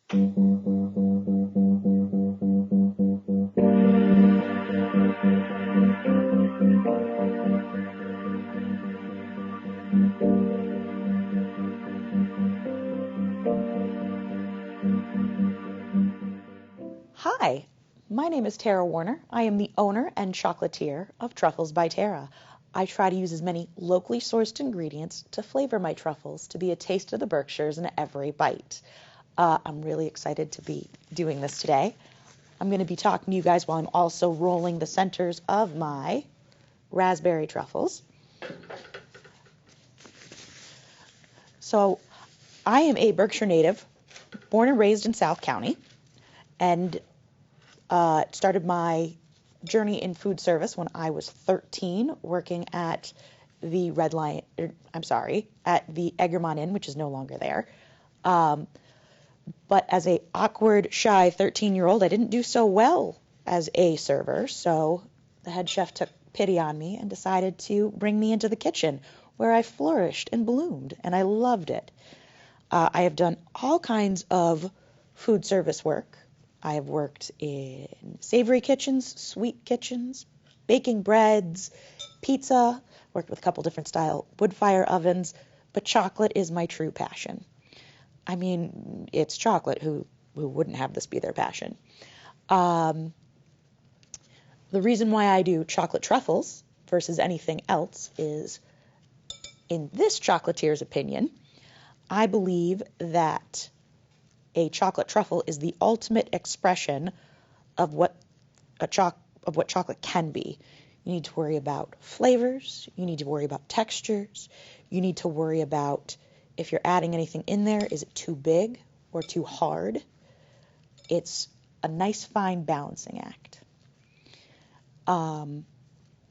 Hi, my name is Tara Warner. I am the owner and chocolatier of Truffles by Tarah. I try to use as many locally sourced ingredients to flavor my truffles to be a taste of the Berkshires in every bite. I'm really excited to be doing this today. I'm going to be talking to you guys while I'm also rolling the centers of my raspberry truffles. So I am a Berkshire native, born and raised in South County, and started my journey in food service when I was 13, working at the at the Egremont Inn, which is no longer there. But as a awkward, shy 13-year-old, I didn't do so well as a server, so the head chef took pity on me and decided to bring me into the kitchen, where I flourished and bloomed, and I loved it. I have done all kinds of food service work. I have worked in savory kitchens, sweet kitchens, baking breads, pizza, worked with a couple different style wood fire ovens, but chocolate is my true passion. I mean, it's chocolate. Who wouldn't have this be their passion? The reason why I do chocolate truffles versus anything else is, in this chocolatier's opinion, I believe that a chocolate truffle is the ultimate expression of what chocolate can be. You need to worry about flavors. You need to worry about textures. You need to worry about if you're adding anything in there, is it too big or too hard? It's a nice, fine balancing act. And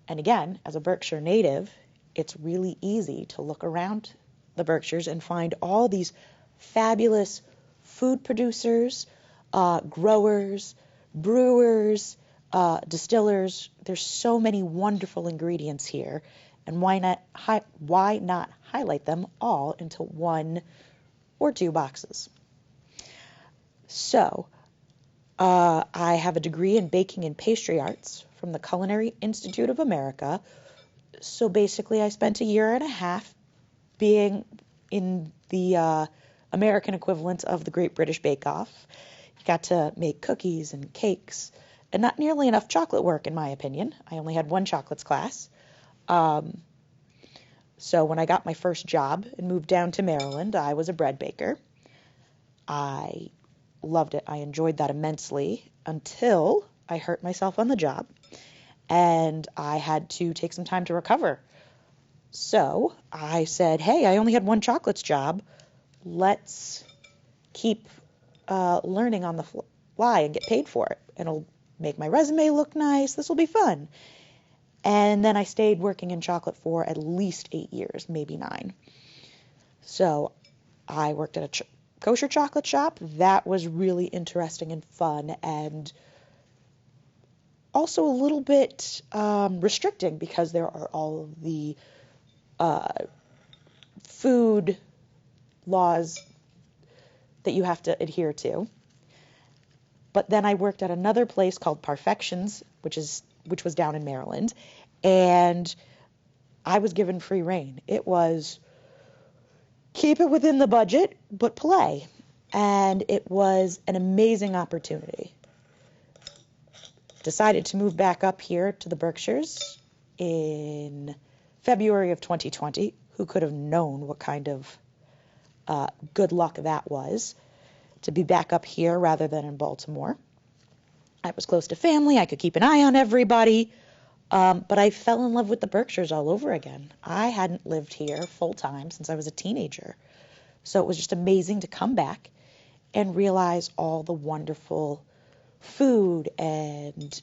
again, as a Berkshire native, it's really easy to look around the Berkshires and find all these fabulous food producers, growers, brewers, distillers. There's so many wonderful ingredients here, and why not highlight them all into one or two boxes? So, I have a degree in baking and pastry arts from the Culinary Institute of America. So basically, I spent a year and a half being in the American equivalent of the Great British Bake Off. You got to make cookies and cakes, and not nearly enough chocolate work, in my opinion. I only had one chocolates class. So when I got my first job and moved down to Maryland, I was a bread baker. I loved it. I enjoyed that immensely until I hurt myself on the job, and I had to take some time to recover. So I said, hey, I only had one chocolates job. Let's keep learning on the fly and get paid for it. It'll make my resume look nice. This will be fun. And then I stayed working in chocolate for at least 8 years, maybe 9. So I worked at a kosher chocolate shop. That was really interesting and fun, and also a little bit restricting because there are all of the food laws that you have to adhere to. But then I worked at another place called Perfections, which was down in Maryland, and I was given free rein. It was keep it within the budget, but play. And it was an amazing opportunity. Decided to move back up here to the Berkshires in February of 2020. Who could have known what kind of good luck that was, to be back up here rather than in Baltimore. I was close to family. I could keep an eye on everybody. But I fell in love with the Berkshires all over again. I hadn't lived here full time since I was a teenager. So it was just amazing to come back and realize all the wonderful food and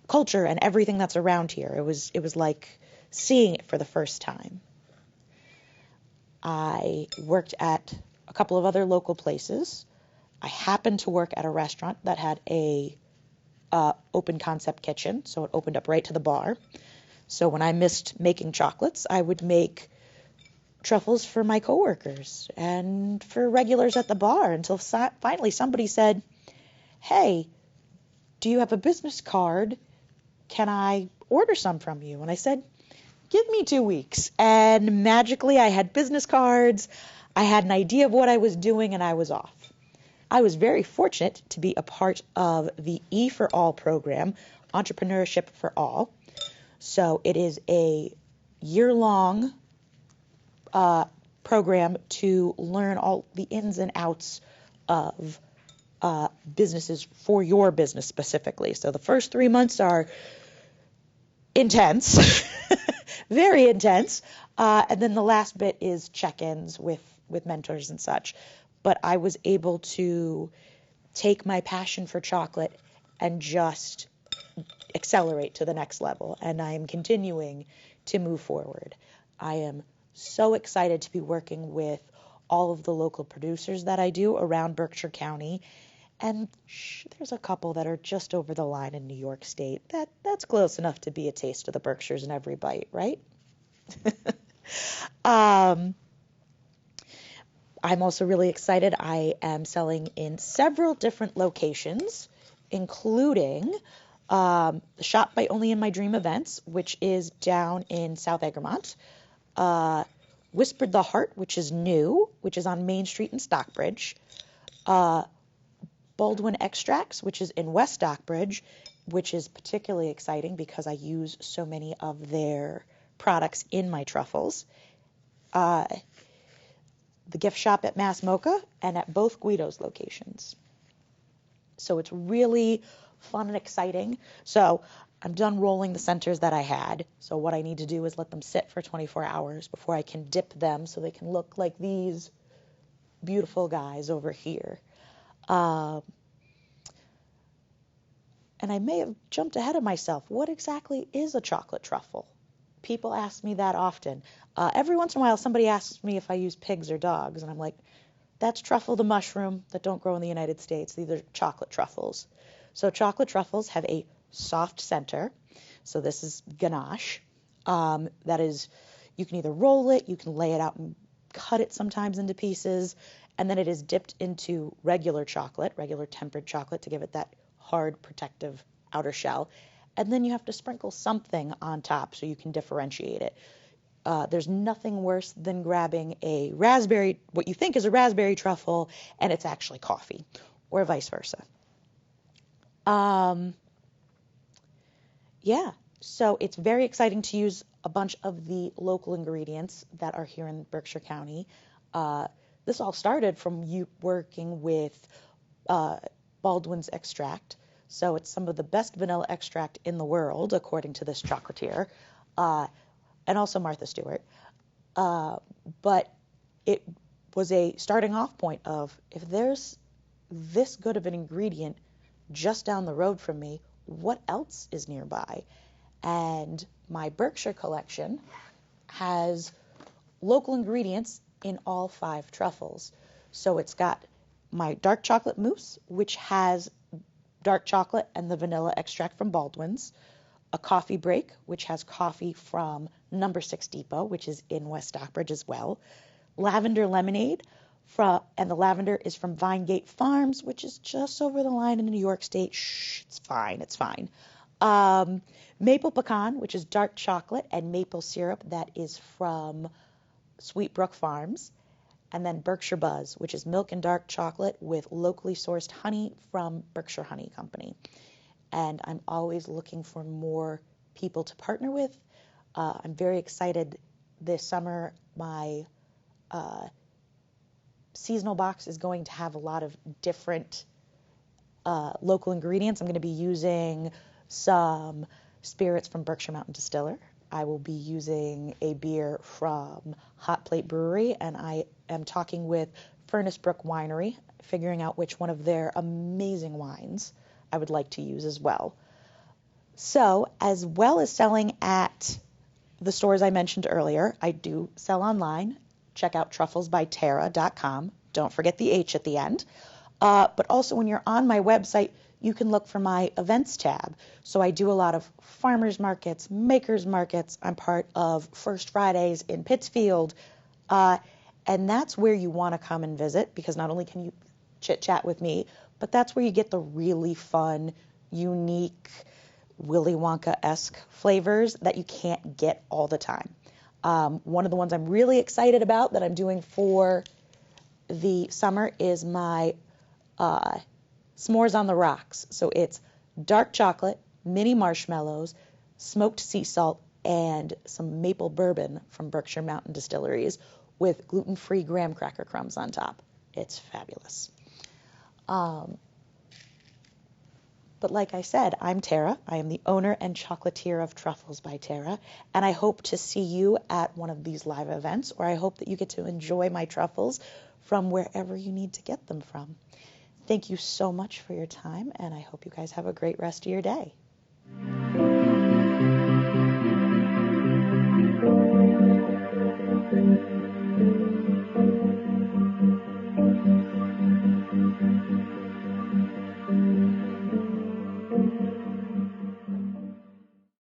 culture and everything that's around here. It was like seeing it for the first time. I worked at a couple of other local places. I happened to work at a restaurant that had a open concept kitchen, so it opened up right to the bar. So when I missed making chocolates, I would make truffles for my coworkers and for regulars at the bar until finally somebody said, "Hey, do you have a business card? Can I order some from you?" And I said, "Give me 2 weeks." And magically I had business cards, I had an idea of what I was doing, and I was off. I was very fortunate to be a part of the E for All program, Entrepreneurship for All. So it is a year-long program to learn all the ins and outs of businesses for your business specifically. So the first 3 months are intense, very intense. And then the last bit is check-ins with mentors and such. But I was able to take my passion for chocolate and just accelerate to the next level. And I am continuing to move forward. I am so excited to be working with all of the local producers that I do around Berkshire County. And there's a couple that are just over the line in New York State. That's close enough to be a taste of the Berkshires in every bite, right? I'm also really excited. I am selling in several different locations, including Shop by Only in My Dream Events, which is down in South Egremont. Whispered the Heart, which is new, which is on Main Street in Stockbridge. Baldwin Extracts, which is in West Stockbridge, which is particularly exciting because I use so many of their products in my truffles. The gift shop at Mass Mocha, and at both Guido's locations. So it's really fun and exciting. So I'm done rolling the centers that I had. So what I need to do is let them sit for 24 hours before I can dip them so they can look like these beautiful guys over here. And I may have jumped ahead of myself. What exactly is a chocolate truffle? People ask me that often. Every once in a while, somebody asks me if I use pigs or dogs, and I'm like, that's truffle the mushroom that don't grow in the United States. These are chocolate truffles. So chocolate truffles have a soft center. So this is ganache. That is, you can either roll it, you can lay it out and cut it sometimes into pieces, and then it is dipped into regular chocolate, regular tempered chocolate, to give it that hard, protective outer shell. And then you have to sprinkle something on top so you can differentiate it. There's nothing worse than grabbing a raspberry, what you think is a raspberry truffle, and it's actually coffee, or vice versa. Yeah, so it's very exciting to use a bunch of the local ingredients that are here in Berkshire County. This all started from you working with Baldwin's extract. So it's some of the best vanilla extract in the world, according to this chocolatier, and also Martha Stewart. But it was a starting off point of, if there's this good of an ingredient just down the road from me, what else is nearby? And my Berkshire collection has local ingredients in all 5 truffles. So it's got my dark chocolate mousse, which has dark chocolate and the vanilla extract from Baldwin's, a coffee break, which has coffee from Number 6 Depot, which is in West Stockbridge as well, lavender lemonade, and the lavender is from Vinegate Farms, which is just over the line in New York State. Shh, it's fine, it's fine. Maple pecan, which is dark chocolate, and maple syrup, that is from Sweetbrook Farms. And then Berkshire Buzz, which is milk and dark chocolate with locally sourced honey from Berkshire Honey Company. And I'm always looking for more people to partner with. I'm very excited this summer. My seasonal box is going to have a lot of different local ingredients. I'm going to be using some spirits from Berkshire Mountain Distiller. I will be using a beer from Hot Plate Brewery, and I am talking with Furnace Brook Winery, figuring out which one of their amazing wines I would like to use as well. So, as well as selling at the stores I mentioned earlier, I do sell online. Check out trufflesbytarah.com. Don't forget the H at the end. But also, when you're on my website, you can look for my events tab. So I do a lot of farmers markets, makers markets. I'm part of First Fridays in Pittsfield. And that's where you want to come and visit, because not only can you chit-chat with me, but that's where you get the really fun, unique, Willy Wonka-esque flavors that you can't get all the time. One of the ones I'm really excited about that I'm doing for the summer is my s'mores on the rocks. So it's dark chocolate, mini marshmallows, smoked sea salt, and some maple bourbon from Berkshire Mountain Distilleries with gluten-free graham cracker crumbs on top. It's fabulous. But like I said, I'm Tarah. I am the owner and chocolatier of Truffles by Tarah, and I hope to see you at one of these live events, or I hope that you get to enjoy my truffles from wherever you need to get them from. Thank you so much for your time, and I hope you guys have a great rest of your day.